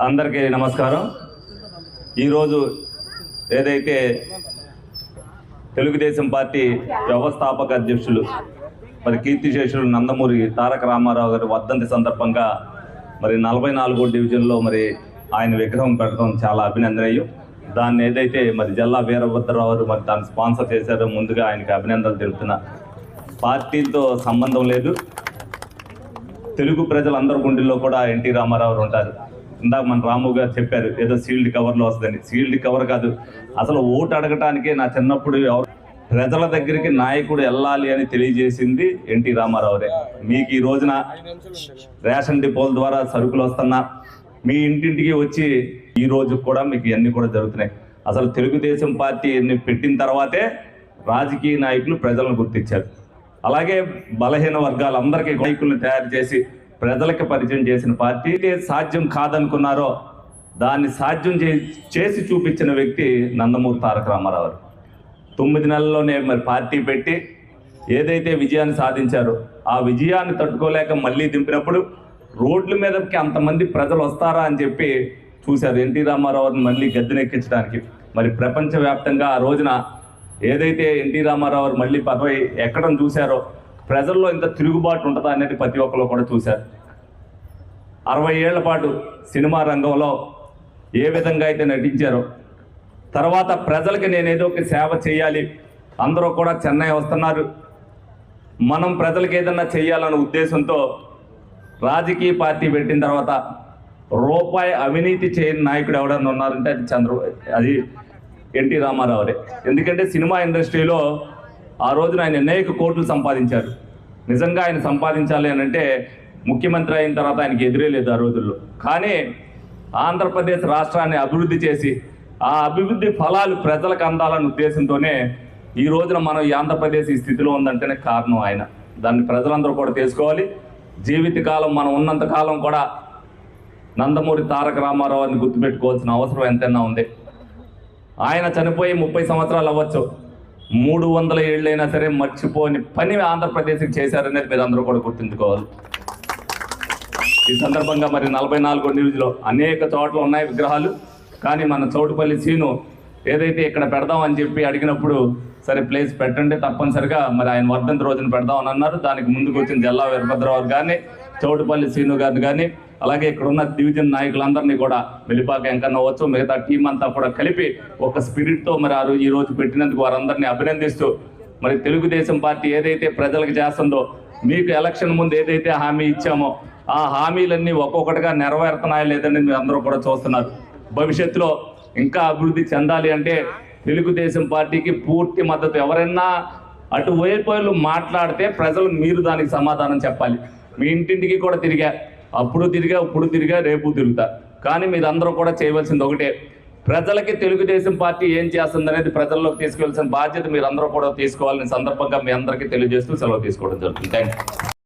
అందరికీ నమస్కారం. ఈరోజు ఏదైతే తెలుగుదేశం పార్టీ వ్యవస్థాపక అధ్యక్షులు మరి కీర్తిశేషులు నందమూరి తారక రామారావు గారి వర్ధంతి సందర్భంగా మరి 44వ డివిజన్లో మరి ఆయన విగ్రహం పెట్టడం చాలా అభినందనీయం. దాన్ని ఏదైతే మరి జల్లా వీరభద్రరావు మరి దాన్ని స్పాన్సర్ చేశారో ముందుగా ఆయనకి అభినందనలు తెలుపుతున్నా. పార్టీతో సంబంధం లేదు, తెలుగు ప్రజలందరి గుండెల్లో కూడా ఎన్టీ రామారావు ఉంటారు. ఇందాక మన రాము గారు చెప్పారు ఏదో సీల్డ్ కవర్లో వస్తుందని. సీల్డ్ కవర్ కాదు, అసలు ఓటు అడగటానికి నా చిన్నప్పుడు ప్రజల దగ్గరికి నాయకుడు వెళ్ళాలి అని తెలియజేసింది ఎన్టీ రామారావురే. మీకు ఈ రోజున రేషన్ డిపోల ద్వారా సరుకులు వస్తున్నా, మీ ఇంటింటికి వచ్చి ఈ రోజు కూడా మీకు ఇవన్నీ కూడా జరుగుతున్నాయి. అసలు తెలుగుదేశం పార్టీ పెట్టిన తర్వాతే రాజకీయ నాయకులు ప్రజలను గుర్తించారు. అలాగే బలహీన వర్గాలందరికీ నాయకులను తయారు చేసి ప్రజలకు పరిచయం చేసిన పార్టీ. సాధ్యం కాదనుకున్నారో దాన్ని సాధ్యం చేసి చూపించిన వ్యక్తి నందమూరి తారక రామారావు. 9 నెలల్లోనే మరి పార్టీ పెట్టి ఏదైతే విజయాన్ని సాధించారో ఆ విజయాన్ని తట్టుకోలేక మళ్ళీ దింపినప్పుడు రోడ్ల మీదకి అంతమంది ప్రజలు వస్తారా అని చెప్పి చూశారు ఎన్టీ రామారావుని మళ్ళీ గద్దెనెక్కించడానికి. మరి ప్రపంచవ్యాప్తంగా ఆ రోజున ఏదైతే ఎన్టీ రామారావు మళ్ళీ పదవి ఎక్కడం చూశారో ప్రజల్లో ఇంత తిరుగుబాటు ఉంటుందా అనేది ప్రతి ఒక్కరు కూడా చూశారు. 60 ఏళ్ల పాటు సినిమా రంగంలో ఏ విధంగా అయితే నటించారో, తర్వాత ప్రజలకి నేనేదో ఒక సేవ చేయాలి, అందరూ కూడా చెన్నై వస్తున్నారు, మనం ప్రజలకు ఏదన్నా చేయాలన్న ఉద్దేశంతో రాజకీయ పార్టీ పెట్టిన తర్వాత రూపాయి అవినీతి చేయని నాయకుడు ఎవడన్నా ఉన్నారంటే అది ఎన్టీ రామారావురే. ఎందుకంటే సినిమా ఇండస్ట్రీలో ఆ రోజున ఆయన అనేక కోట్లు సంపాదించారు. నిజంగా ఆయన సంపాదించాలి అని అంటే ముఖ్యమంత్రి అయిన తర్వాత ఆయనకి ఎదురే లేదు ఆ రోజుల్లో. కానీ ఆంధ్రప్రదేశ్ రాష్ట్రాన్ని అభివృద్ధి చేసి ఆ అభివృద్ధి ఫలాలు ప్రజలకు అందాలన్న ఉద్దేశంతోనే ఈ రోజున మనం ఈ ఆంధ్రప్రదేశ్ ఈ స్థితిలో ఉందంటేనే కారణం ఆయన. దాన్ని ప్రజలందరూ కూడా తెలుసుకోవాలి. జీవితకాలం మనం ఉన్నంతకాలం కూడా నందమూరి తారక రామారావు అని గుర్తుపెట్టుకోవాల్సిన అవసరం ఎంతైనా ఉంది. ఆయన చనిపోయి 30 సంవత్సరాలు అవ్వచ్చు, 300 ఏళ్ళైనా సరే మర్చిపోని పని ఆంధ్రప్రదేశ్కి చేశారనేది మీరు అందరూ కూడా గుర్తుంచుకోవాలి. ఈ సందర్భంగా మరి 44వ డివిజన్లో అనేక చోట్ల ఉన్నాయి విగ్రహాలు. కానీ మన చౌటుపల్లి సీను ఏదైతే ఇక్కడ పెడదాం అని చెప్పి అడిగినప్పుడు సరే ప్లేస్ పెట్టండి తప్పనిసరిగా మరి ఆయన వర్ధంతి రోజున పెడదామని అన్నారు. దానికి ముందుకు వచ్చిన జల్లా వీరభద్రరావు కానీ చౌటుపల్లి సీను గారిని కానీ అలాగే ఇక్కడ ఉన్న డివిజన్ నాయకులందరినీ కూడా వెలిపాక వెంకన్న అవ్వచ్చు మిగతా టీం అంతా కూడా కలిపి ఒక స్పిరిట్తో మరి ఈ రోజు పెట్టినందుకు వారందరినీ అభినందిస్తూ మరి తెలుగుదేశం పార్టీ ఏదైతే ప్రజలకు చేస్తుందో, మీకు ఎలక్షన్ ముందు ఏదైతే హామీ ఇచ్చామో ఆ హామీలన్నీ ఒక్కొక్కటిగా నెరవేరుతున్నాయా లేదని మీరు అందరూ కూడా చూస్తున్నారు. భవిష్యత్తులో ఇంకా అభివృద్ధి చెందాలి అంటే తెలుగుదేశం పార్టీకి పూర్తి మద్దతు. ఎవరైనా అటువైపు మాట్లాడితే ప్రజలు మీరు దానికి సమాధానం చెప్పాలి. మీ ఇంటింటికి కూడా తిరిగా, అప్పుడు తిరిగా, ఇప్పుడు తిరిగా, రేపు తిరుగుతా. కానీ మీరందరూ కూడా చేయవలసింది ఒకటే, ప్రజలకి తెలుగుదేశం పార్టీ ఏం చేస్తుందనేది ప్రజల్లోకి తీసుకెళ్లాల్సిన బాధ్యత మీరందరూ కూడా తీసుకోవాలని సందర్భంగా మీ అందరికీ తెలియజేస్తూ సెలవు తీసుకోవడం జరుగుతుంది. Thank you.